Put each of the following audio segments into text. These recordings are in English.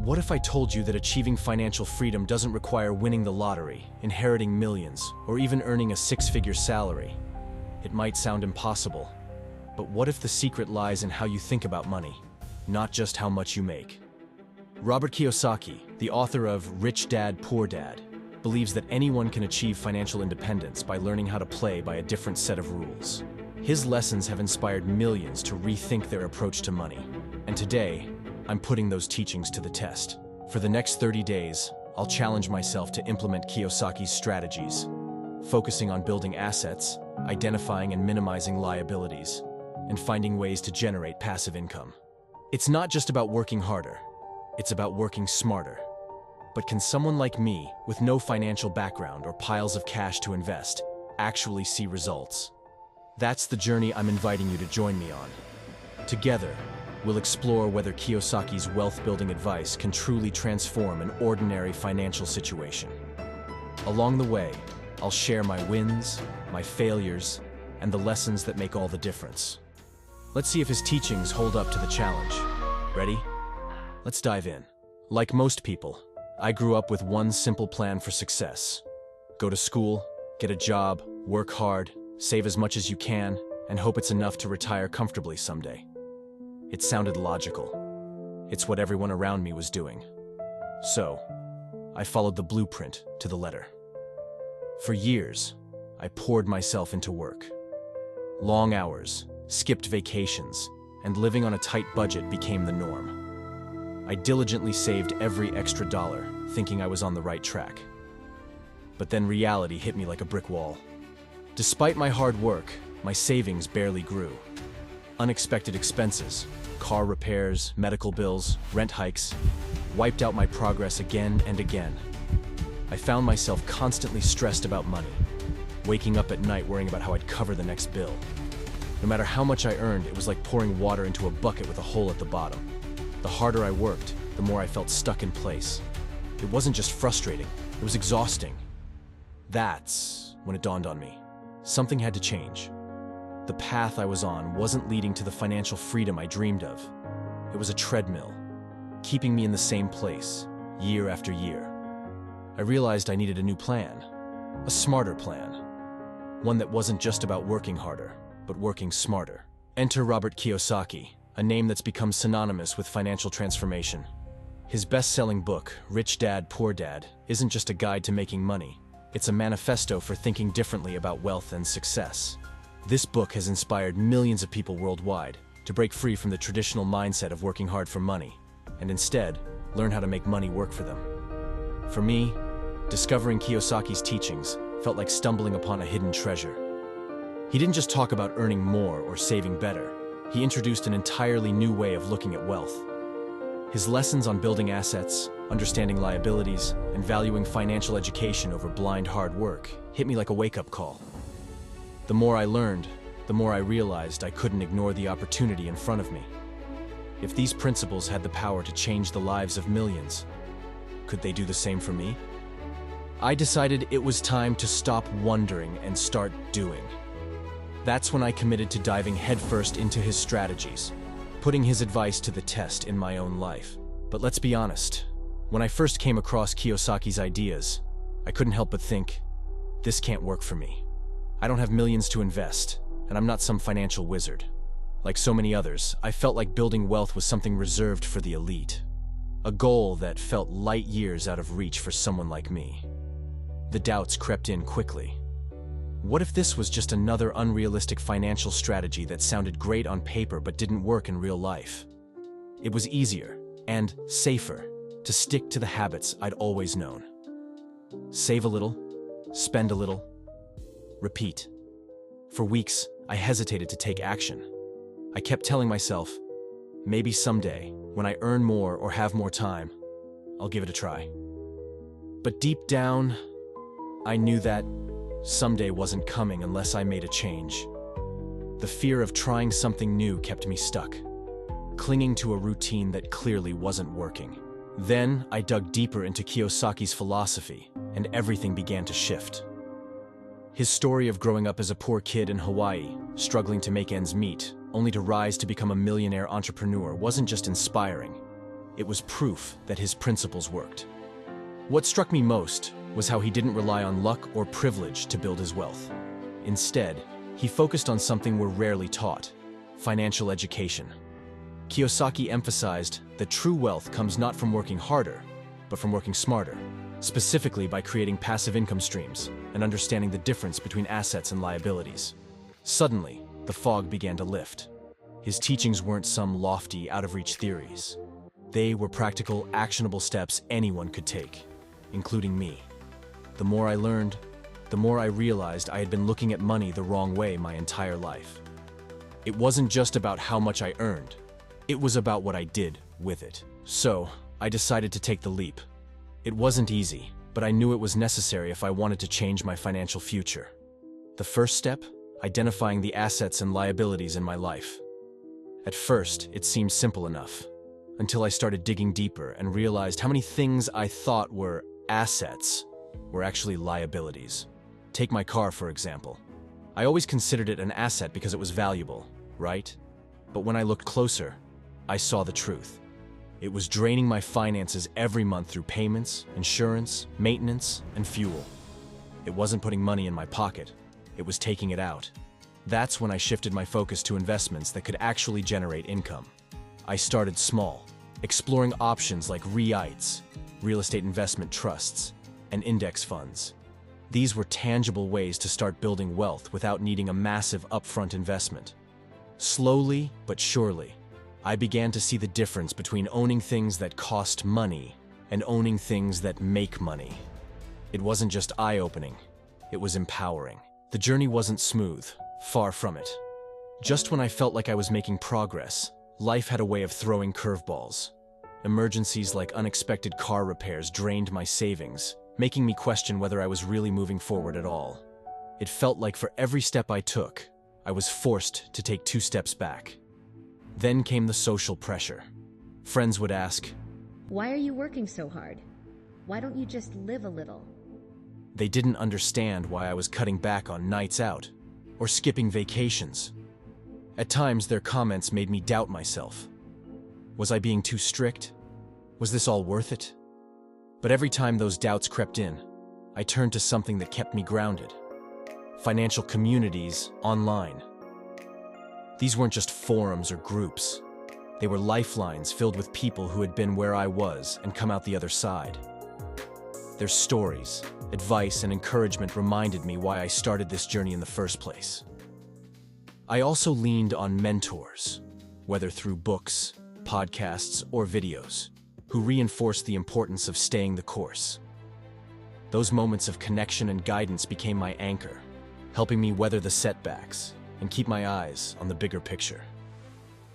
What if I told you that achieving financial freedom doesn't require winning the lottery, inheriting millions, or even earning a six-figure salary? It might sound impossible, but what if the secret lies in how you think about money, not just how much you make? Robert Kiyosaki, the author of Rich Dad, Poor Dad, believes that anyone can achieve financial independence by learning how to play by a different set of rules. His lessons have inspired millions to rethink their approach to money. And today, I'm putting those teachings to the test. For the next 30 days, I'll challenge myself to implement Kiyosaki's strategies, focusing on building assets, identifying and minimizing liabilities, and finding ways to generate passive income. It's not just about working harder, it's about working smarter. But can someone like me, with no financial background or piles of cash to invest, actually see results? That's the journey I'm inviting you to join me on. Together, we'll explore whether Kiyosaki's wealth-building advice can truly transform an ordinary financial situation. Along the way, I'll share my wins, my failures, and the lessons that make all the difference. Let's see if his teachings hold up to the challenge. Ready? Let's dive in. Like most people, I grew up with one simple plan for success. Go to school, get a job, work hard, save as much as you can, and hope it's enough to retire comfortably someday. It sounded logical. It's what everyone around me was doing. So, I followed the blueprint to the letter. For years, I poured myself into work. Long hours, skipped vacations, and living on a tight budget became the norm. I diligently saved every extra dollar, thinking I was on the right track. But then reality hit me like a brick wall. Despite my hard work, my savings barely grew. Unexpected expenses, car repairs, medical bills, rent hikes, wiped out my progress again and again. I found myself constantly stressed about money, waking up at night worrying about how I'd cover the next bill. No matter how much I earned, it was like pouring water into a bucket with a hole at the bottom. The harder I worked, the more I felt stuck in place. It wasn't just frustrating, it was exhausting. That's when it dawned on me. Something had to change. The path I was on wasn't leading to the financial freedom I dreamed of. It was a treadmill, keeping me in the same place, year after year. I realized I needed a new plan, a smarter plan. One that wasn't just about working harder, but working smarter. Enter Robert Kiyosaki, a name that's become synonymous with financial transformation. His best-selling book, Rich Dad, Poor Dad, isn't just a guide to making money. It's a manifesto for thinking differently about wealth and success. This book has inspired millions of people worldwide to break free from the traditional mindset of working hard for money, and instead, learn how to make money work for them. For me, discovering Kiyosaki's teachings felt like stumbling upon a hidden treasure. He didn't just talk about earning more or saving better. He introduced an entirely new way of looking at wealth. His lessons on building assets, understanding liabilities, and valuing financial education over blind hard work hit me like a wake-up call. The more I learned, the more I realized I couldn't ignore the opportunity in front of me. If these principles had the power to change the lives of millions, could they do the same for me? I decided it was time to stop wondering and start doing. That's when I committed to diving headfirst into his strategies, putting his advice to the test in my own life. But let's be honest, when I first came across Kiyosaki's ideas, I couldn't help but think, this can't work for me. I don't have millions to invest, and I'm not some financial wizard. Like so many others, I felt like building wealth was something reserved for the elite, a goal that felt light years out of reach for someone like me. The doubts crept in quickly. What if this was just another unrealistic financial strategy that sounded great on paper but didn't work in real life? It was easier and safer to stick to the habits I'd always known. Save a little, spend a little, repeat. For weeks, I hesitated to take action. I kept telling myself, maybe someday, when I earn more or have more time, I'll give it a try. But deep down, I knew that someday wasn't coming unless I made a change. The fear of trying something new kept me stuck, clinging to a routine that clearly wasn't working. Then I dug deeper into Kiyosaki's philosophy, and everything began to shift. His story of growing up as a poor kid in Hawaii, struggling to make ends meet, only to rise to become a millionaire entrepreneur, wasn't just inspiring. It was proof that his principles worked. What struck me most was how he didn't rely on luck or privilege to build his wealth. Instead, he focused on something we're rarely taught: financial education. Kiyosaki emphasized that true wealth comes not from working harder, but from working smarter, specifically by creating passive income streams and understanding the difference between assets and liabilities. Suddenly, the fog began to lift. His teachings weren't some lofty, out-of-reach theories. They were practical, actionable steps anyone could take, including me. The more I learned, the more I realized I had been looking at money the wrong way my entire life. It wasn't just about how much I earned. It was about what I did with it. So, I decided to take the leap. It wasn't easy, but I knew it was necessary if I wanted to change my financial future. The first step? Identifying the assets and liabilities in my life. At first, it seemed simple enough, until I started digging deeper and realized how many things I thought were assets were actually liabilities. Take my car, for example. I always considered it an asset because it was valuable, right? But when I looked closer, I saw the truth. It was draining my finances every month through payments, insurance, maintenance, and fuel. It wasn't putting money in my pocket. It was taking it out. That's when I shifted my focus to investments that could actually generate income. I started small, exploring options like REITs, real estate investment trusts, and index funds. These were tangible ways to start building wealth without needing a massive upfront investment. Slowly but surely, I began to see the difference between owning things that cost money and owning things that make money. It wasn't just eye-opening, it was empowering. The journey wasn't smooth, far from it. Just when I felt like I was making progress, life had a way of throwing curveballs. Emergencies like unexpected car repairs drained my savings, making me question whether I was really moving forward at all. It felt like for every step I took, I was forced to take 2 steps back. Then came the social pressure. Friends would ask, "Why are you working so hard? Why don't you just live a little?" They didn't understand why I was cutting back on nights out or skipping vacations. At times, their comments made me doubt myself. Was I being too strict? Was this all worth it? But every time those doubts crept in, I turned to something that kept me grounded: financial communities online. These weren't just forums or groups. They were lifelines filled with people who had been where I was and come out the other side. Their stories, advice, and encouragement reminded me why I started this journey in the first place. I also leaned on mentors, whether through books, podcasts, or videos, who reinforced the importance of staying the course. Those moments of connection and guidance became my anchor, helping me weather the setbacks and keep my eyes on the bigger picture.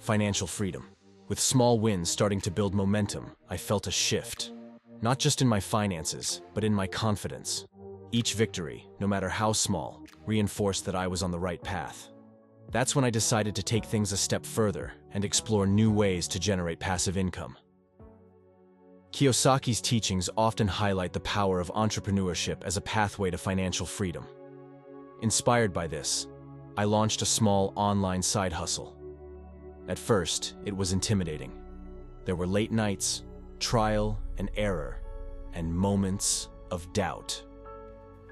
Financial freedom. With small wins starting to build momentum, I felt a shift. Not just in my finances, but in my confidence. Each victory, no matter how small, reinforced that I was on the right path. That's when I decided to take things a step further and explore new ways to generate passive income. Kiyosaki's teachings often highlight the power of entrepreneurship as a pathway to financial freedom. Inspired by this, I launched a small online side hustle. At first, it was intimidating. There were late nights, trial and error, and moments of doubt.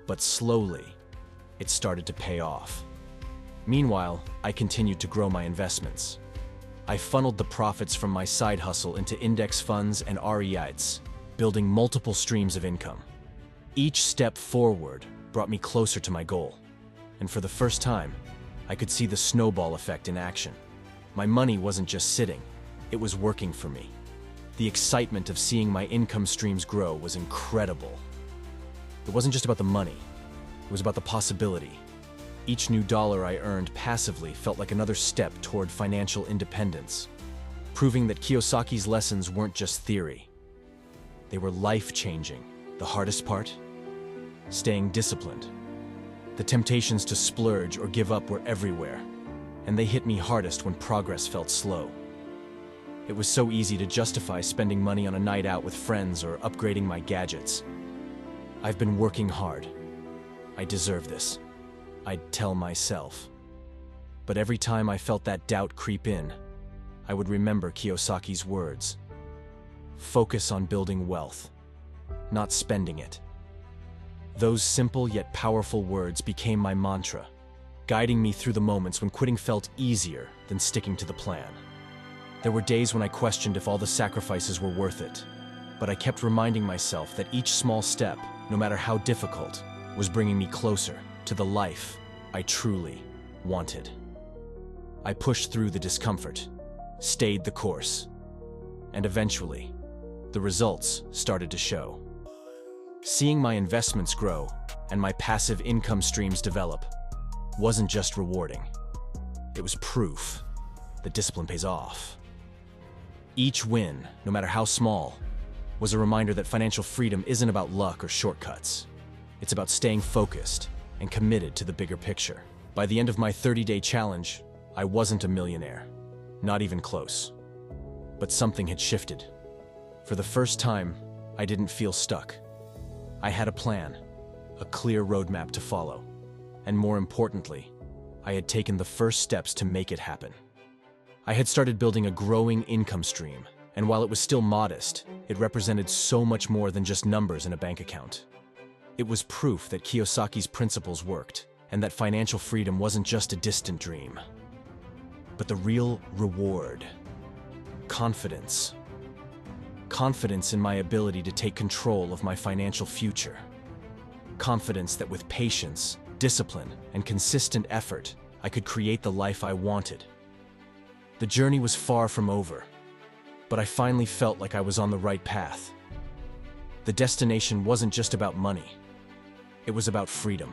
But slowly, it started to pay off. Meanwhile, I continued to grow my investments. I funneled the profits from my side hustle into index funds and REITs, building multiple streams of income. Each step forward brought me closer to my goal. And for the first time, I could see the snowball effect in action. My money wasn't just sitting, it was working for me. The excitement of seeing my income streams grow was incredible. It wasn't just about the money, it was about the possibility. Each new dollar I earned passively felt like another step toward financial independence, proving that Kiyosaki's lessons weren't just theory. They were life-changing. The hardest part? Staying disciplined. The temptations to splurge or give up were everywhere, and they hit me hardest when progress felt slow. It was so easy to justify spending money on a night out with friends or upgrading my gadgets. I've been working hard. I deserve this, I'd tell myself. But every time I felt that doubt creep in, I would remember Kiyosaki's words. Focus on building wealth, not spending it. Those simple yet powerful words became my mantra, guiding me through the moments when quitting felt easier than sticking to the plan. There were days when I questioned if all the sacrifices were worth it, but I kept reminding myself that each small step, no matter how difficult, was bringing me closer to the life I truly wanted. I pushed through the discomfort, stayed the course, and eventually, the results started to show. Seeing my investments grow and my passive income streams develop wasn't just rewarding. It was proof that discipline pays off. Each win, no matter how small, was a reminder that financial freedom isn't about luck or shortcuts. It's about staying focused and committed to the bigger picture. By the end of my 30-day challenge, I wasn't a millionaire, not even close. But something had shifted. For the first time, I didn't feel stuck. I had a plan, a clear roadmap to follow, and more importantly, I had taken the first steps to make it happen. I had started building a growing income stream, and while it was still modest, it represented so much more than just numbers in a bank account. It was proof that Kiyosaki's principles worked, and that financial freedom wasn't just a distant dream, but the real reward. Confidence. Confidence in my ability to take control of my financial future. Confidence that with patience, discipline, and consistent effort, I could create the life I wanted. The journey was far from over, but I finally felt like I was on the right path. The destination wasn't just about money. It was about freedom.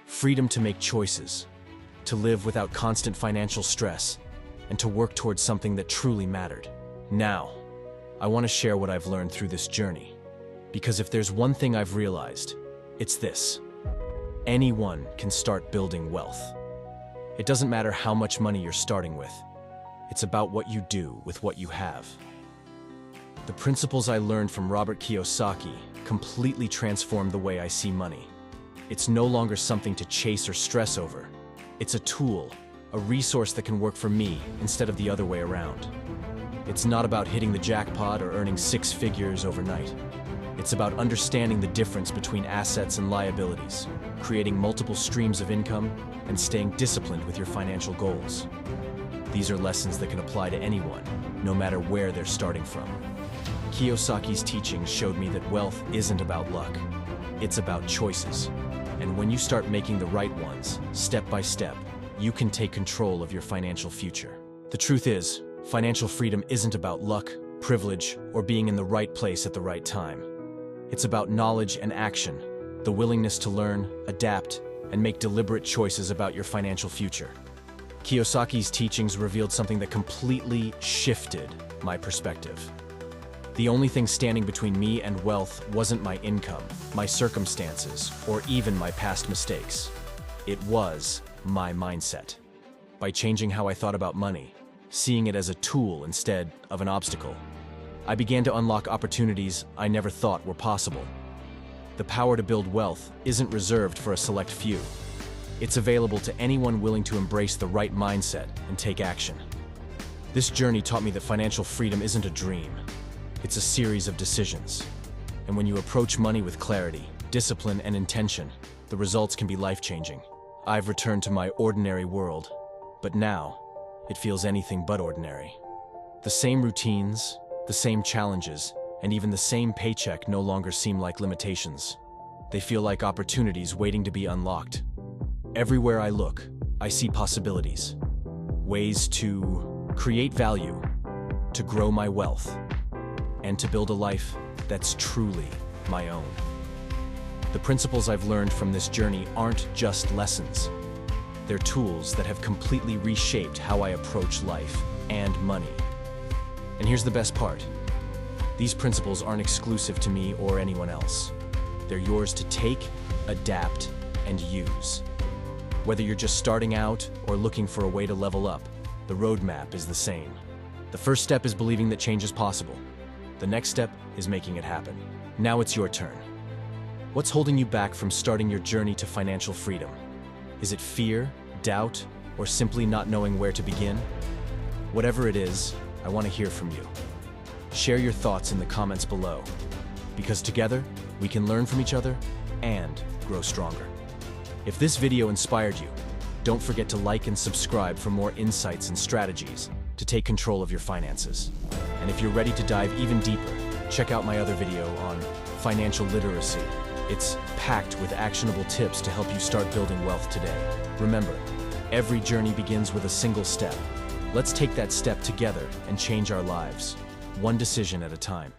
Freedom to make choices, to live without constant financial stress, and to work towards something that truly mattered. Now, I want to share what I've learned through this journey, because if there's one thing I've realized, it's this: anyone can start building wealth. It doesn't matter how much money you're starting with. It's about what you do with what you have. The principles I learned from Robert Kiyosaki completely transformed the way I see money. It's no longer something to chase or stress over. It's a tool, a resource that can work for me instead of the other way around. It's not about hitting the jackpot or earning 6 figures overnight. It's about understanding the difference between assets and liabilities, creating multiple streams of income, and staying disciplined with your financial goals. These are lessons that can apply to anyone, no matter where they're starting from. Kiyosaki's teachings showed me that wealth isn't about luck. It's about choices. And when you start making the right ones, step by step, you can take control of your financial future. The truth is, financial freedom isn't about luck, privilege, or being in the right place at the right time. It's about knowledge and action, the willingness to learn, adapt, and make deliberate choices about your financial future. Kiyosaki's teachings revealed something that completely shifted my perspective. The only thing standing between me and wealth wasn't my income, my circumstances, or even my past mistakes. It was my mindset. By changing how I thought about money, seeing it as a tool instead of an obstacle, I began to unlock opportunities I never thought were possible. The power to build wealth isn't reserved for a select few. It's available to anyone willing to embrace the right mindset and take action. This journey taught me that financial freedom isn't a dream. It's a series of decisions. And when you approach money with clarity, discipline, and intention, the results can be life-changing. I've returned to my ordinary world, but now it feels anything but ordinary. The same routines, the same challenges, and even the same paycheck no longer seem like limitations. They feel like opportunities waiting to be unlocked. Everywhere I look, I see possibilities, ways to create value, to grow my wealth, and to build a life that's truly my own. The principles I've learned from this journey aren't just lessons. They're tools that have completely reshaped how I approach life and money. And here's the best part. These principles aren't exclusive to me or anyone else. They're yours to take, adapt, and use. Whether you're just starting out or looking for a way to level up, the roadmap is the same. The first step is believing that change is possible. The next step is making it happen. Now it's your turn. What's holding you back from starting your journey to financial freedom? Is it fear, doubt, or simply not knowing where to begin? Whatever it is, I want to hear from you. Share your thoughts in the comments below, because together we can learn from each other and grow stronger. If this video inspired you, don't forget to like and subscribe for more insights and strategies to take control of your finances. And if you're ready to dive even deeper, check out my other video on financial literacy. It's packed with actionable tips to help you start building wealth today. Remember, every journey begins with a single step. Let's take that step together and change our lives, one decision at a time.